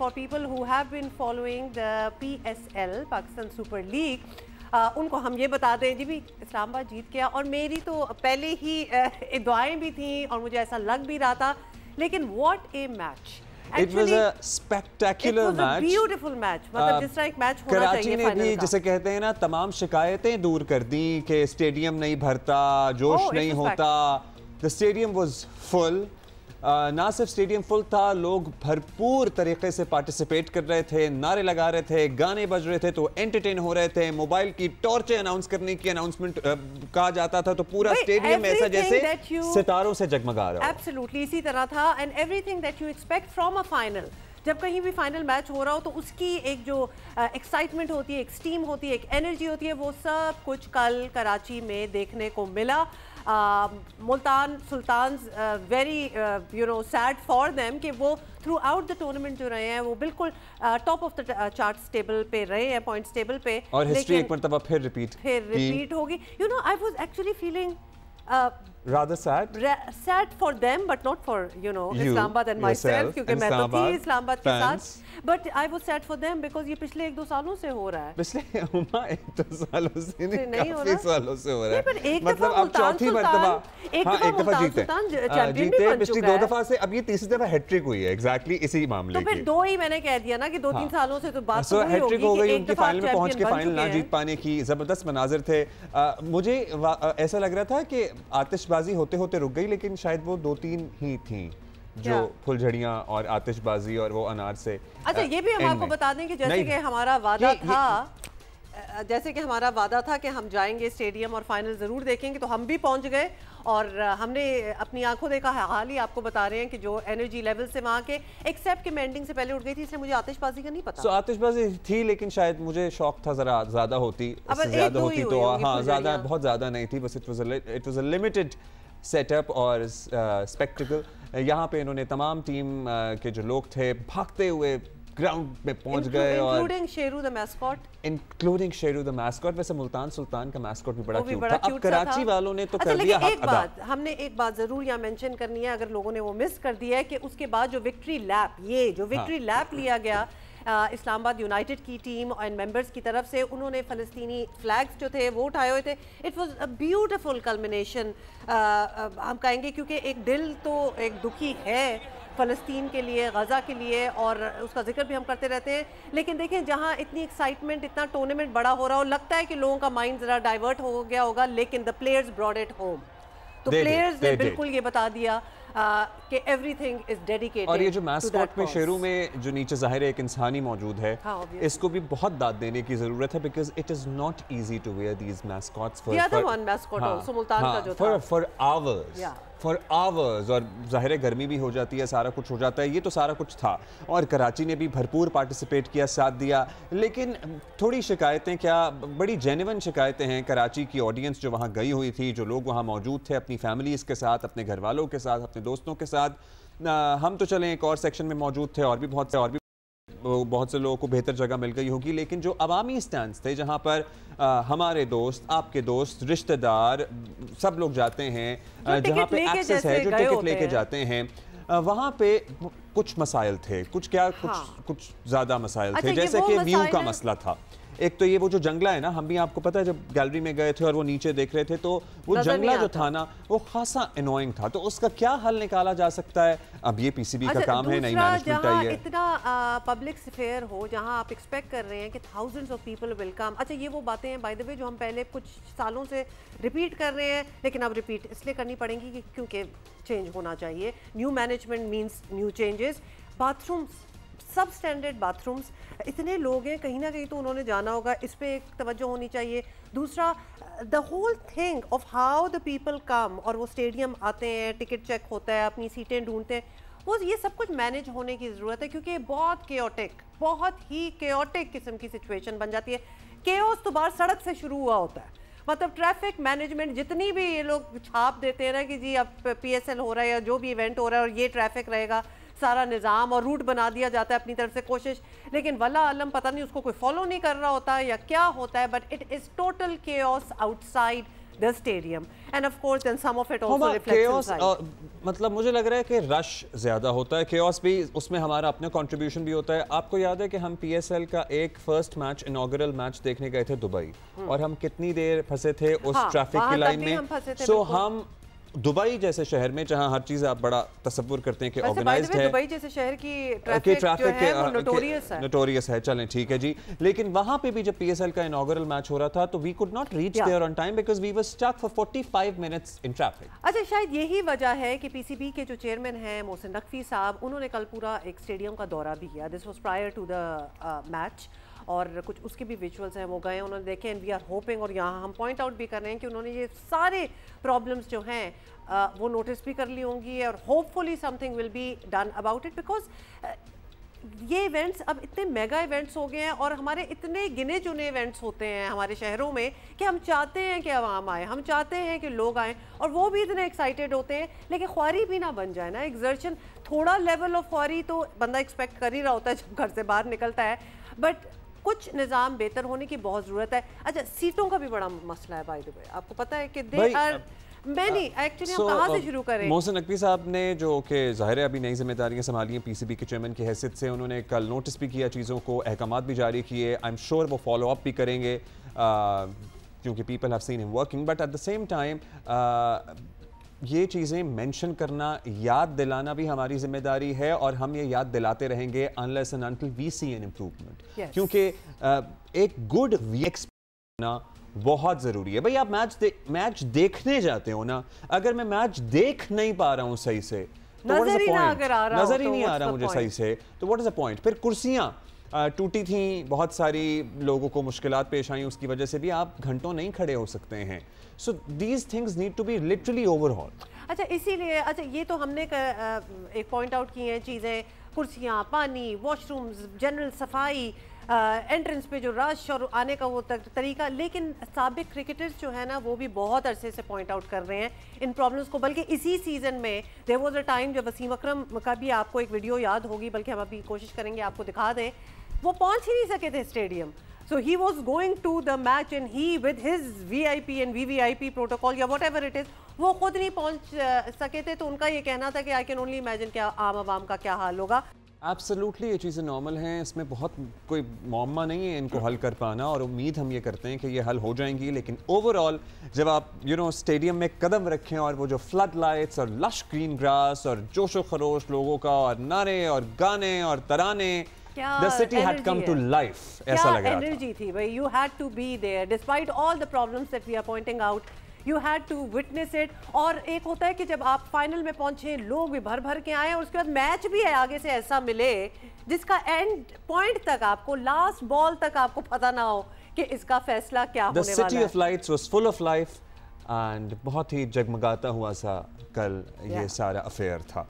for people who have been following the PSL, Pakistan Super League, उनको हम ये बता दें जी भी इस्लामाबाद जीत गया और मेरी तो पहले ही दुआएं भी थी और मुझे ऐसा लग भी रहा था, लेकिन what a match! It was a spectacular match. It was a beautiful match. मतलब जिस तरह एक मैच होना चाहिए कराची ने भी जिसे कहते हैं ना तमाम शिकायतें दूर कर दी कि स्टेडियम नहीं भरता, जोश नहीं होता. The stadium was full. ना सिर्फ स्टेडियम फुल था, लोग भरपूर तरीके से पार्टिसिपेट कर रहे थे, नारे लगा रहे थे, गाने बज रहे थे तो एंटरटेन हो रहे थे. मोबाइल की टॉर्चें अनाउंस करने की अनाउंसमेंट कहा जाता था तो पूरा स्टेडियम ऐसा जैसे सितारों से जगमगा रहा है. एब्सोल्युटली इसी तरह था. And everything that you expect from a final, जब कहीं भी फाइनल मैच हो रहा हो तो उसकी एक जो एक्साइटमेंट होती है, एक स्टीम होती है, एक एनर्जी होती है, वो सब कुछ कल कराची में देखने को मिला. Multan Sultans very sad for them कि वो थ्रू आउट द टूर्नामेंट जो रहे हैं वो बिल्कुल top of the charts table पे रहे हैं, पॉइंट्स टेबल पे. और हिस्ट्री एक मर्तबा फिर रिपीट होगी. I was actually feeling rather sad for them but not for Islamabad and myself, क्योंकि मैं तो थी इस्लामाबाद के साथ. But I was sad for them because ये पिछले 1-2 सालों से हो रहा है. पिछले 1-2 सालों से नहीं, काफी सालों से हो रहा है. पर एक मतलब अब चौथी मर्तबा एक दफा जीते पिछली 2 दफा से, अब ये तीसरी दफा हैट्रिक हुई है एग्जैक्टली इसी मामले की. तो फिर 2 ही मैंने कह दिया ना कि 2-3 सालों से तो बात हैट्रिक हो गई उनकी. फाइनल में पहुंच के फाइनल ना जीत पाने की जबरदस्त मनाजिर थे. मुझे ऐसा लग रहा था कि आतिशबाजी होते होते रुक गई, लेकिन शायद वो 2-3 ही थी जो फुलझड़ियां और आतिशबाजी और वो अनार से. अच्छा, ये भी हम आपको बता दें कि जैसे कि हमारा वादा था, जैसे कि हमारा वादा था कि हम जाएंगे स्टेडियम और फाइनल जरूर देखेंगे, तो हम भी पहुंच गए और हमने अपनी आंखों देखा है. हाल ही आपको बता रहे हैं कि जो एनर्जी लेवल से वहाँ के, एक्सेप्ट कि मैं एंडिंग से पहले उठ गई थी इसलिए मुझे आतिशबाजी का नहीं पता. आतिशबाजी थी लेकिन शायद मुझे शौक था जरा ज्यादा होती, ज्यादा होती तो हाँ ज्यादा बहुत ज्यादा नहीं थी. बस it was a limited setup और स्पेक्टिकल. यहाँ पे इन्होंने तमाम टीम के जो लोग थे भागते हुए ग्राउंड में पहुंच गए, और इंक्लूडिंग शेरू द मैस्कॉट. वैसे मुल्तान सुल्तान का मैस्कॉट भी बड़ा क्यूट था. अब कराची वालों ने तो कर दिया हक अदा. हमने एक बात जरूर यहाँ मेंशन करनी है, अगर लोगों ने वो मिस कर दिया है, कि उसके बाद जो विक्ट्री लैप लिया गया इस्लामाबाद यूनाइटेड की टीम एंड मेंबर्स की तरफ से, उन्होंने फ़लस्तीनी फ्लैग्स जो थे वो उठाए हुए थे. It was a beautiful culmination हम कहेंगे, क्योंकि एक दिल तो एक दुखी है फ़लस्तीन के लिए, गज़ा के लिए, और उसका जिक्र भी हम करते रहते हैं. लेकिन देखें, जहाँ इतनी एक्साइटमेंट, इतना टूर्नामेंट बड़ा हो रहा हो, लगता है कि लोगों का माइंड ज़रा डाइवर्ट हो गया होगा, लेकिन the players brought it home. तो प्लेयर्स ने बिल्कुल ये बता दिया कि एवरीथिंग इज डेडिकेटेड. और ये जो मैस्कॉट में शेरू में जो नीचे जाहिर है एक इंसानी मौजूद है, इसको भी बहुत दाद देने की जरूरत है, because it is not easy to wear these mascots for hours. और जाहिर है गर्मी भी हो जाती है, सारा कुछ हो जाता है. ये तो सारा कुछ था और कराची ने भी भरपूर पार्टिसिपेट किया, साथ दिया. लेकिन थोड़ी शिकायतें, क्या बड़ी जेन्युइन शिकायतें हैं कराची की ऑडियंस जो वहाँ गई हुई थी, जो लोग वहाँ मौजूद थे अपनी फैमिलीज़ के साथ, अपने घर वालों के साथ, अपने दोस्तों के साथ. हम तो चलें एक और सेक्शन में मौजूद थे, और भी बहुत से लोगों को बेहतर जगह मिल गई होगी. लेकिन जो अवामी स्टैंड्स थे जहाँ पर हमारे दोस्त, आपके दोस्त, रिश्तेदार सब लोग जाते हैं, जहाँ पे एक्सेस है, जो टिकट लेके जाते हैं, वहाँ पे कुछ मसाइल थे. कुछ ज़्यादा मसाइल थे. जैसे कि व्यू का मसला था. एक तो ये वो जो जंगला है ना, हम भी आपको पता है जब गैलरी में गए थे और वो नीचे देख रहे थे, तो वो जंगला जो था ना वो खासा एनोइंग था. तो उसका क्या हल निकाला जा सकता है? अब ये पीसीबी का काम है, नई मैनेजमेंट आई है. इतना पब्लिक अफेयर हो जहां आप एक्सपेक्ट कर रहे हैं कि thousands of people will come. अच्छा, ये वो बातें हैं बाय द वे जो हम पहले कुछ सालों से रिपीट कर रहे हैं, लेकिन अब रिपीट इसलिए करनी पड़ेंगी क्योंकि चेंज होना चाहिए. New management means new changes. Bathrooms, सब स्टैंडर्ड बाथरूम्स, इतने लोग हैं, कहीं ना कहीं तो उन्होंने जाना होगा, इस पे एक तवज्जो होनी चाहिए. दूसरा, the whole thing of how the people come, और वो स्टेडियम आते हैं, टिकट चेक होता है, अपनी सीटें ढूंढते हैं, वो ये सब कुछ मैनेज होने की ज़रूरत है, क्योंकि बहुत ही केओटिक किस्म की सिचुएशन बन जाती है. केओस तो बाहर सड़क से शुरू हुआ होता है. मतलब ट्रैफिक मैनेजमेंट जितनी भी ये लोग छाप देते हैं ना कि जी अब PSL हो रहा है या जो भी इवेंट हो रहा है और ये ट्रैफिक रहेगा, सारा निज़ाम और रूट बना दिया जाता है अपनी तरफ से कोशिश, लेकिन वल्ला आलम पता नहीं उसको कोई फॉलो नहीं कर रहा होता या क्या होता है. But it is total chaos outside the stadium, and of course then some of it also reflects inside. मतलब मुझे लग रहा है कि रश ज़्यादा होता है, chaos भी उसमें हमारा अपना कंट्रीब्यूशन भी होता है। आपको याद है कि हम PSL का एक फर्स्ट मैच, इनॉग्रल मैच देखने गए थे दुबई, और हम कितनी देर फंसे थे उस ट्रैफिक की लाइन में। सो हम दुबई जैसे शहर में, जहां हर चीज आप बड़ा तसव्वुर करते हैं कि ऑर्गेनाइज्ड है, दुबई जैसे शहर की ट्रैफिक जो है वो नोटोरियस है, चलें ठीक है जी, लेकिन वहां पे भी जब PSL का इनॉग्रल मैच हो रहा था तो we could not reach there on time because we were stuck for 45 minutes in traffic. अच्छा, शायद यही वजह है कि PCB के जो चेयरमैन हैं मोहसिन नकवी साहब, उन्होंने कल पूरा एक स्टेडियम का दौरा भी किया। This was prior to the match, और कुछ उसके भी विजुअल्स हैं वो गए, उन्होंने देखे, एंड वी आर होपिंग, और यहाँ हम पॉइंट आउट भी कर रहे हैं कि उन्होंने ये सारे प्रॉब्लम्स जो हैं वो नोटिस भी कर ली होंगी, और hopefully something will be done about it, because ये इवेंट्स अब इतने मेगा इवेंट्स हो गए हैं और हमारे इतने गिने चुने इवेंट्स होते हैं हमारे शहरों में कि हम चाहते हैं कि आवाम आए, हम चाहते हैं कि लोग आएँ, और वो भी इतने एक्साइटेड होते हैं, लेकिन ख्वारी भी ना बन जाए ना एग्जर्शन। थोड़ा लेवल ऑफ ख्वारी तो बंदा एक्सपेक्ट कर ही रहा होता है जब घर से बाहर निकलता है, बट कुछ निज़ाम बेहतर होने की बहुत ज़रूरत है। अच्छा, सीटों का भी बड़ा मसला है, बाय द वे आपको पता है कि दे आर मैनी, एक्चुअली हम कहाँ से शुरू करें? मोहसिन नकवी साहब ने, जो कि ज़ाहिर है अभी नई जिम्मेदारियां संभाली हैं PCB के चेयरमैन की हैसियत से, उन्होंने कल नोटिस भी किया चीज़ों को, अहकामात भी जारी किए। आई एम श्योर वो फॉलो अप भी करेंगे क्योंकि people have seen him working, but at the same time ये चीज़ें मेंशन करना, याद दिलाना भी हमारी जिम्मेदारी है, और हम ये याद दिलाते रहेंगे unless and until we see an improvement, क्योंकि एक गुड वीएक्स ना बहुत ज़रूरी है। भाई आप मैच देखने जाते हो ना, अगर मैं मैच देख नहीं पा रहा हूँ सही से, तो नजर ही नहीं आ रहा मुझे सही से, तो व्हाट इज़ द पॉइंट? फिर कुर्सियाँ टूटी थी, बहुत सारी लोगों को मुश्किलात पेश आई, उसकी वजह से भी आप घंटों नहीं खड़े हो सकते हैं। So these things need to be literally overhaul. अच्छा, इसीलिए अच्छा ये तो हमने एक पॉइंट आउट की हैं चीज़ें, कुर्सियाँ, पानी, वॉशरूम्स, जनरल सफाई, एंट्रेंस पे जो रश और आने का वो तरीका, लेकिन साबिक क्रिकेटर्स जो है ना वो भी बहुत अरसे से पॉइंट आउट कर रहे हैं इन प्रॉब्लम्स को। बल्कि इसी सीज़न में देयर वाज अ टाइम जब वसीम अकरम का भी आपको एक वीडियो याद होगी, बल्कि हम अभी कोशिश करेंगे आपको दिखा दें, वो पहुंच ही नहीं सके थे stadium. So he was going to the match and he with his VIP and VVIP protocol या whatever it is, वो खुद नहीं पहुंच सके थे, तो उनका ये कहना था कि आई कैन ओनली इमेजिन कि आम आवाम का क्या हाल होगा। एब्सोल्युटली ये चीज़ें नॉर्मल हैं, इसमें बहुत कोई मौमा नहीं है इनको हल कर पाना, और उम्मीद हम ये करते हैं कि ये हल हो जाएंगी। लेकिन ओवरऑल जब आप स्टेडियम में कदम रखें और वो जो फ्लड लाइट्स और लश ग्रीन ग्रास और जोशो खरोश लोगों का और नारे और गाने और तराने, The city had come to life, ऐसा लग रहा था। एनर्जी थी भाई, you had to be there despite all the problems that we are pointing out, you had to witness it। और एक होता है कि जब आप फाइनल में पहुंचे, लोग भी भर भर के आए, और उसके बाद मैच भी है आगे से ऐसा मिले जिसका एंड पॉइंट तक आपको, लास्ट बॉल तक आपको पता ना हो कि इसका फैसला क्या होने वाला है। The city of lights was full of life and बहुत ही जगमगाता हुआ सा कल ये सारा अफेयर था।